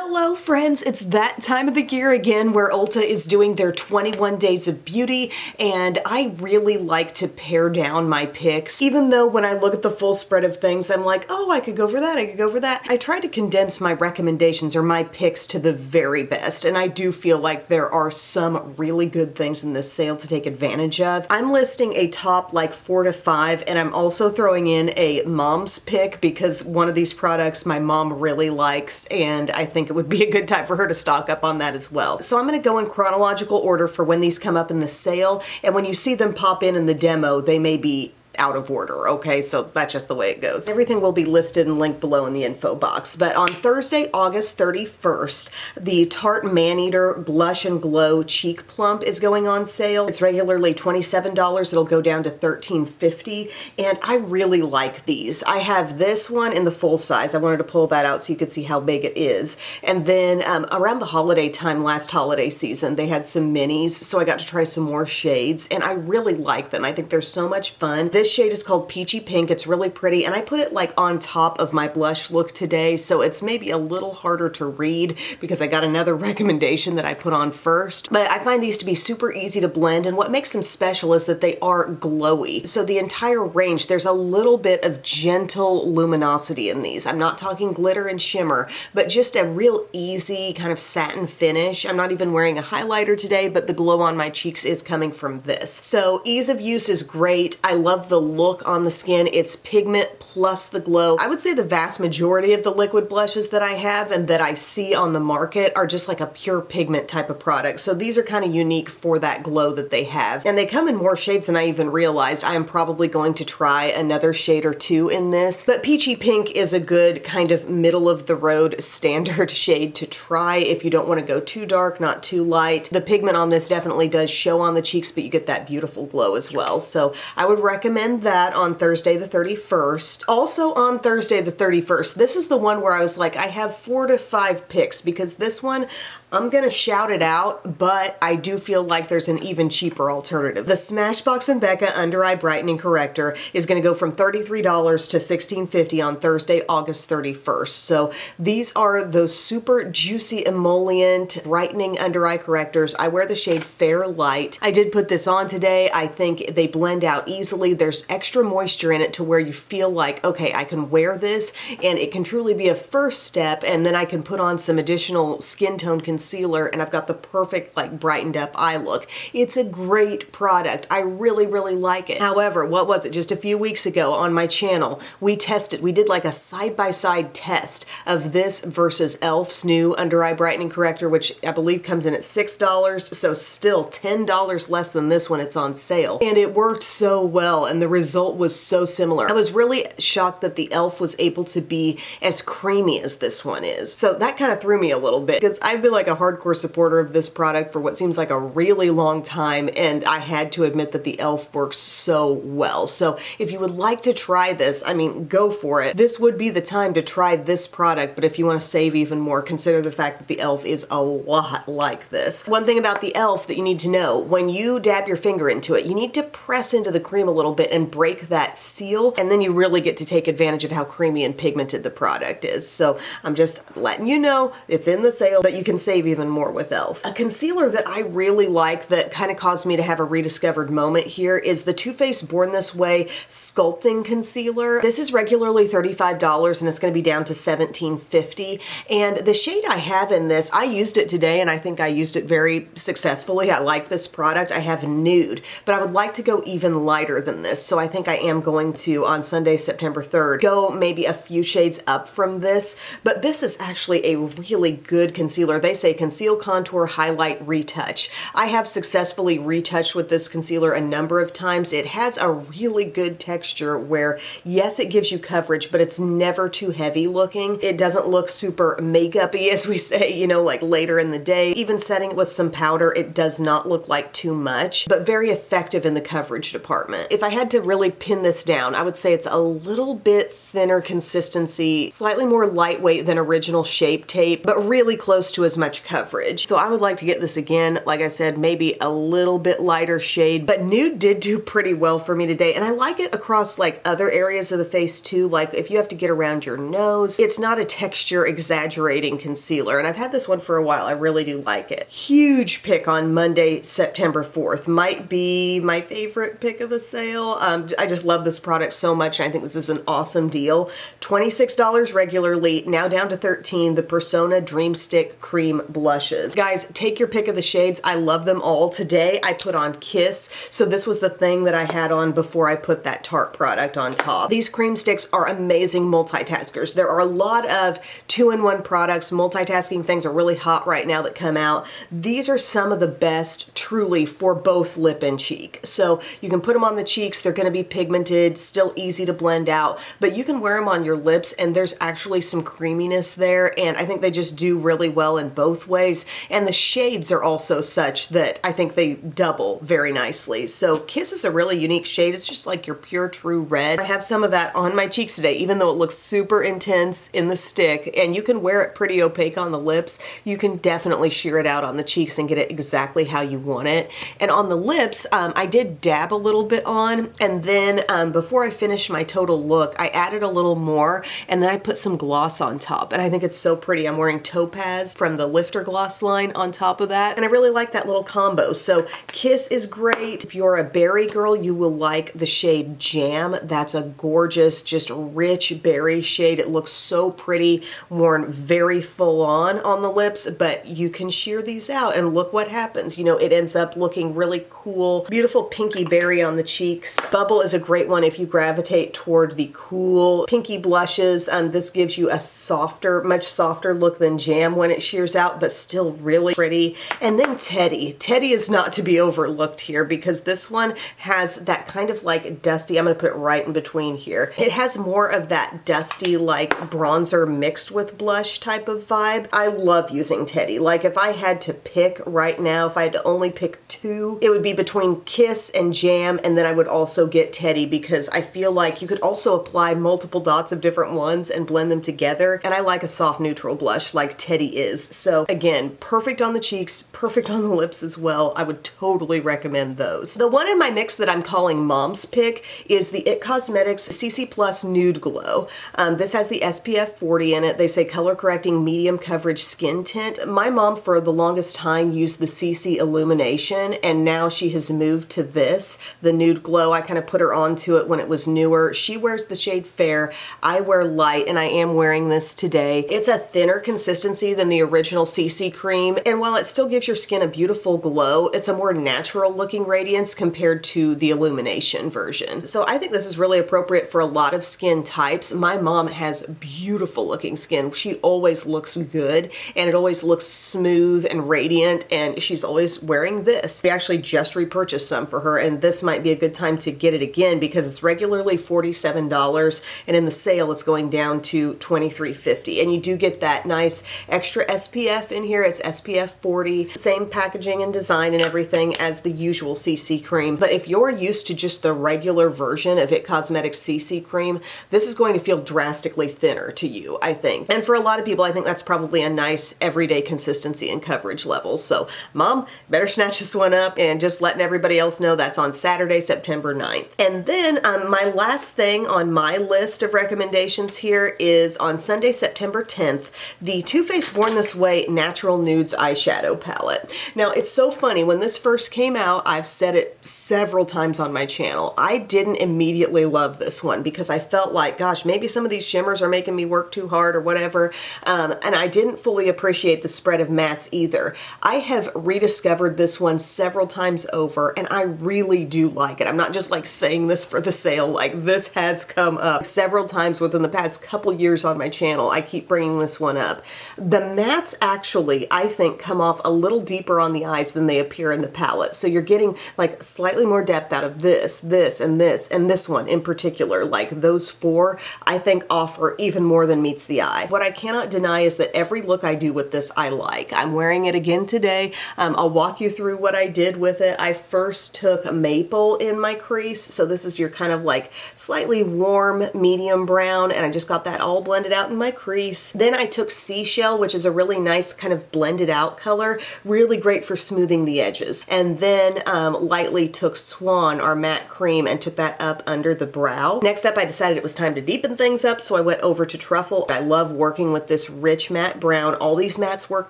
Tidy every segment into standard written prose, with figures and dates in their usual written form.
Hello friends, it's that time of the year again where Ulta is doing their 21 days of beauty, and I really like to pare down my picks. Even though when I look at the full spread of things, I'm like, oh, I could go for that, I could go for that. I try to condense my recommendations or my picks to the very best, and I do feel like there are some really good things in this sale to take advantage of. I'm listing a top like 4 to 5, and I'm also throwing in a mom's pick because one of these products my mom really likes, and I think it would be a good time for her to stock up on that as well. So I'm going to go in chronological order for when these come up in the sale, and when you see them pop in the demo, they may be out of order, okay? So that's just the way it goes. Everything will be listed and linked below in the info box. But on Thursday, August 31st, the Tarte Maneater Blush and Glow Cheek Plump is going on sale. It's regularly $27. It'll go down to $13.50, and I really like these. I have this one in the full size. I wanted to pull that out so you could see how big it is. And then around the holiday time, last holiday season, they had some minis, so I got to try some more shades, and I really like them. I think they're so much fun. This shade is called Peachy Pink. It's really pretty, and I put it like on top of my blush look today, so it's maybe a little harder to read because I got another recommendation that I put on first. But I find these to be super easy to blend, and what makes them special is that they are glowy. So the entire range, there's a little bit of gentle luminosity in these. I'm not talking glitter and shimmer, but just a real easy kind of satin finish. I'm not even wearing a highlighter today, but the glow on my cheeks is coming from this. So ease of use is great. I love the look on the skin. It's pigment plus the glow. I would say the vast majority of the liquid blushes that I have and that I see on the market are just like a pure pigment type of product. So these are kind of unique for that glow that they have. And they come in more shades than I even realized. I am probably going to try another shade or two in this, but Peachy Pink is a good kind of middle of the road standard shade to try if you don't want to go too dark, not too light. The pigment on this definitely does show on the cheeks, but you get that beautiful glow as well. So I would recommend that on Thursday the 31st. Also on Thursday the 31st, this is the one where I was like, I have 4 to 5 picks because this one, I'm gonna shout it out, but I do feel like there's an even cheaper alternative. The Smashbox and Becca Under Eye Brightening Corrector is gonna go from $33 to $16.50 on Thursday, August 31st. So these are those super juicy emollient brightening under eye correctors. I wear the shade Fair Light. I did put this on today. I think they blend out easily. There's extra moisture in it to where you feel like, okay, I can wear this and it can truly be a first step, and then I can put on some additional skin tone concealer and I've got the perfect like brightened up eye look. It's a great product. I really, really like it. However, what was it? Just a few weeks ago on my channel, we did like a side-by-side test of this versus e.l.f.'s new under eye brightening corrector, which I believe comes in at $6, so still $10 less than this when it's on sale. And it worked so well, and the result was so similar. I was really shocked that the e.l.f. was able to be as creamy as this one is. So that kind of threw me a little bit because I've been like a hardcore supporter of this product for what seems like a really long time, and I had to admit that the e.l.f. works so well. So if you would like to try this, I mean, go for it. This would be the time to try this product, but if you want to save even more, consider the fact that the e.l.f. is a lot like this. One thing about the e.l.f. that you need to know, when you dab your finger into it, you need to press into the cream a little bit and break that seal, and then you really get to take advantage of how creamy and pigmented the product is. So I'm just letting you know it's in the sale, but you can save even more with e.l.f. A concealer that I really like that kind of caused me to have a rediscovered moment here is the Too Faced Born This Way Sculpting Concealer. This is regularly $35 and it's going to be down to $17.50. And the shade I have in this, I used it today and I think I used it very successfully. I like this product. I have Nude, but I would like to go even lighter than this. So I think I am going to, on Sunday, September 3rd, go maybe a few shades up from this. But this is actually a really good concealer. They say conceal, contour, highlight, retouch. I have successfully retouched with this concealer a number of times. It has a really good texture where, yes, it gives you coverage, but it's never too heavy looking. It doesn't look super makeup-y, as we say, you know, like later in the day. Even setting it with some powder, it does not look like too much, but very effective in the coverage department. If I had had to really pin this down, I would say it's a little bit thinner consistency, slightly more lightweight than original Shape Tape, but really close to as much coverage. So I would like to get this again, like I said, maybe a little bit lighter shade, but Nude did do pretty well for me today, and I like it across like other areas of the face too. Like if you have to get around your nose, it's not a texture exaggerating concealer, and I've had this one for a while. I really do like it. Huge pick on Monday, September 4th. Might be my favorite pick of the sale. I just love this product so much, and I think this is an awesome deal. $26 regularly, now down to $13, the Persona Dream Stick Cream Blushes. Guys, take your pick of the shades. I love them all. Today I put on Kiss, so this was the thing that I had on before I put that Tarte product on top. These cream sticks are amazing multitaskers. There are a lot of two-in-one products. Multitasking things are really hot right now that come out. These are some of the best truly for both lip and cheek. So you can put them on the cheeks. They're going to be pigmented, still easy to blend out, but you can wear them on your lips and there's actually some creaminess there, and I think they just do really well in both ways. And the shades are also such that I think they double very nicely. So Kiss is a really unique shade. It's just like your pure true red. I have some of that on my cheeks today, even though it looks super intense in the stick, and you can wear it pretty opaque on the lips. You can definitely sheer it out on the cheeks and get it exactly how you want it. And on the lips, I did dab a little bit on, and then before I finished my total look, I added a little more, and then I put some gloss on top, and I think it's so pretty. I'm wearing Topaz from the Lifter Gloss line on top of that, and I really like that little combo. So Kiss is great. If you're a berry girl, you will like the shade Jam. That's a gorgeous, just rich berry shade. It looks so pretty, worn very full on the lips, but you can sheer these out and look what happens. You know, it ends up looking really cool. Beautiful pinky berry on the cheeks. Bubble is a great one if you gravitate toward the cool pinky blushes. This gives you a softer, much softer look than Jam when it sheers out, but still really pretty. And then Teddy. Teddy is not to be overlooked here because this one has that kind of like dusty, I'm going to put it right in between here. It has more of that dusty like bronzer mixed with blush type of vibe. I love using Teddy. Like if I had to pick right now, if I had to only pick two, it would be between Kiss and Jam, and then I would also get Teddy because I feel like you could also apply multiple dots of different ones and blend them together, and I like a soft neutral blush like Teddy is. So again, perfect on the cheeks, perfect on the lips as well. I would totally recommend those. The one in my mix that I'm calling Mom's Pick is the IT Cosmetics CC Plus Nude Glow. This has the SPF 40 in it. They say color correcting medium coverage skin tint. My mom for the longest time used the CC Illumination, and now she has moved to this, the Nude Glow. I kind of put her onto it when it was newer. She wears the shade Fair. I wear Light, and I am wearing this today. It's a thinner consistency than the original CC cream, and while it still gives your skin a beautiful glow, it's a more natural looking radiance compared to the Illumination version. So I think this is really appropriate for a lot of skin types. My mom has beautiful looking skin. She always looks good, and it always looks smooth and radiant, and she's always wearing this. We actually just repurchased some for her, and this might be a good time to get it again because it's regularly $47, and in the sale it's going down to $23.50. And you do get that nice extra SPF in here. It's SPF 40, same packaging and design and everything as the usual CC cream. But if you're used to just the regular version of IT Cosmetics CC cream, this is going to feel drastically thinner to you, I think. And for a lot of people, I think that's probably a nice everyday consistency and coverage level. So Mom, better snatch this one up, and just letting everybody else know that's on Saturday, September 9th. And then my last thing on my list of recommendations here is on Sunday, September 10th, the Too Faced Born This Way Natural Nudes Eyeshadow Palette. Now, it's so funny. When this first came out, I've said it several times on my channel, I didn't immediately love this one because I felt like, gosh, maybe some of these shimmers are making me work too hard or whatever, and I didn't fully appreciate the spread of mattes either. I have rediscovered this one several times over, and I really do like it. I'm not just like saying this for the sale, like this has come up several times within the past couple years on my channel. I keep bringing this one up. The mattes actually, I think, come off a little deeper on the eyes than they appear in the palette. So you're getting like slightly more depth out of this, and this one in particular. Like those four, I think offer even more than meets the eye. What I cannot deny is that every look I do with this, I like. I'm wearing it again today. I'll walk you through what I did with it. I first took Maple in my cream Crease. So this is your kind of like slightly warm medium brown, and I just got that all blended out in my crease. Then I took Seashell, which is a really nice kind of blended out color, really great for smoothing the edges. And then lightly took Swan, our matte cream, and took that up under the brow. Next up, I decided it was time to deepen things up, so I went over to Truffle. I love working with this rich matte brown. All these mattes work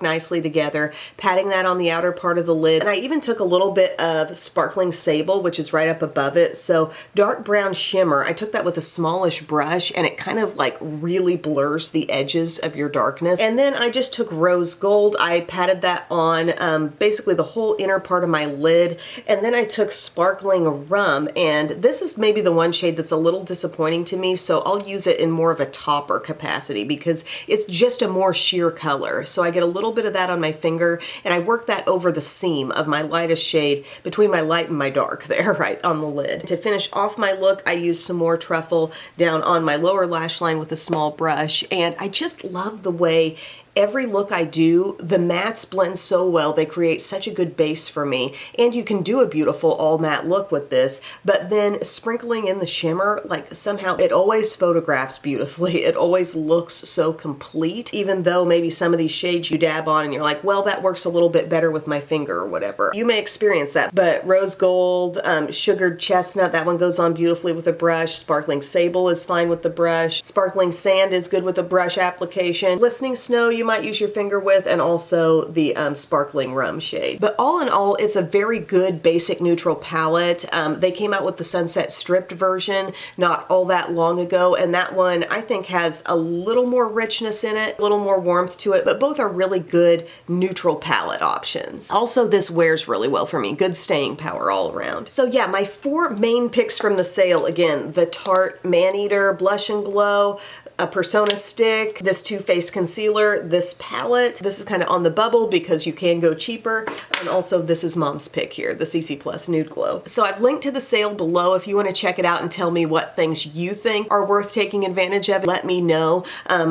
nicely together, patting that on the outer part of the lid. And I even took a little bit of Sparkling Sable, which is right up above it. So dark brown shimmer, I took that with a smallish brush, and it kind of like really blurs the edges of your darkness. And then I just took Rose Gold. I patted that on basically the whole inner part of my lid. And then I took Sparkling Rum, and this is maybe the one shade that's a little disappointing to me, so I'll use it in more of a topper capacity because it's just a more sheer color. So I get a little bit of that on my finger, and I work that over the seam of my lightest shade between my light and my dark there, right on the lid. To finish off my look, I used some more Truffle down on my lower lash line with a small brush, and I just love the way every look I do, the mattes blend so well. They create such a good base for me. And you can do a beautiful all matte look with this, but then sprinkling in the shimmer, like somehow it always photographs beautifully. It always looks so complete, even though maybe some of these shades you dab on and you're like, well, that works a little bit better with my finger or whatever. You may experience that, but Rose Gold, Sugared Chestnut, that one goes on beautifully with a brush. Sparkling Sable is fine with the brush. Sparkling Sand is good with a brush application. Glistening Snow, you might use your finger with, and also the Sparkling Rum shade. But all in all, it's a very good basic neutral palette. They came out with the Sunset Stripped version not all that long ago, and that one I think has a little more richness in it, a little more warmth to it, but both are really good neutral palette options. Also, this wears really well for me. Good staying power all around. So yeah, my 4 main picks from the sale, again, the Tarte Maneater Blush and Glow, a Persona stick, this Too Faced concealer, this palette. This is kind of on the bubble because you can go cheaper. And also this is Mom's pick here, the CC Plus Nude Glow. So I've linked to the sale below if you want to check it out and tell me what things you think are worth taking advantage of. Let me know.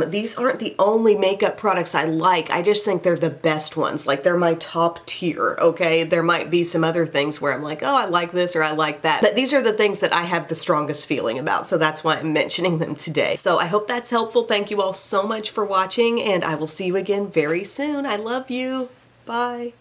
These aren't the only makeup products I like. I just think they're the best ones. Like they're my top tier, okay? There might be some other things where I'm like, oh, I like this or I like that. But these are the things that I have the strongest feeling about. So that's why I'm mentioning them today. So I hope that's helpful. Thank you all so much for watching, and I will see you again very soon. I love you. Bye.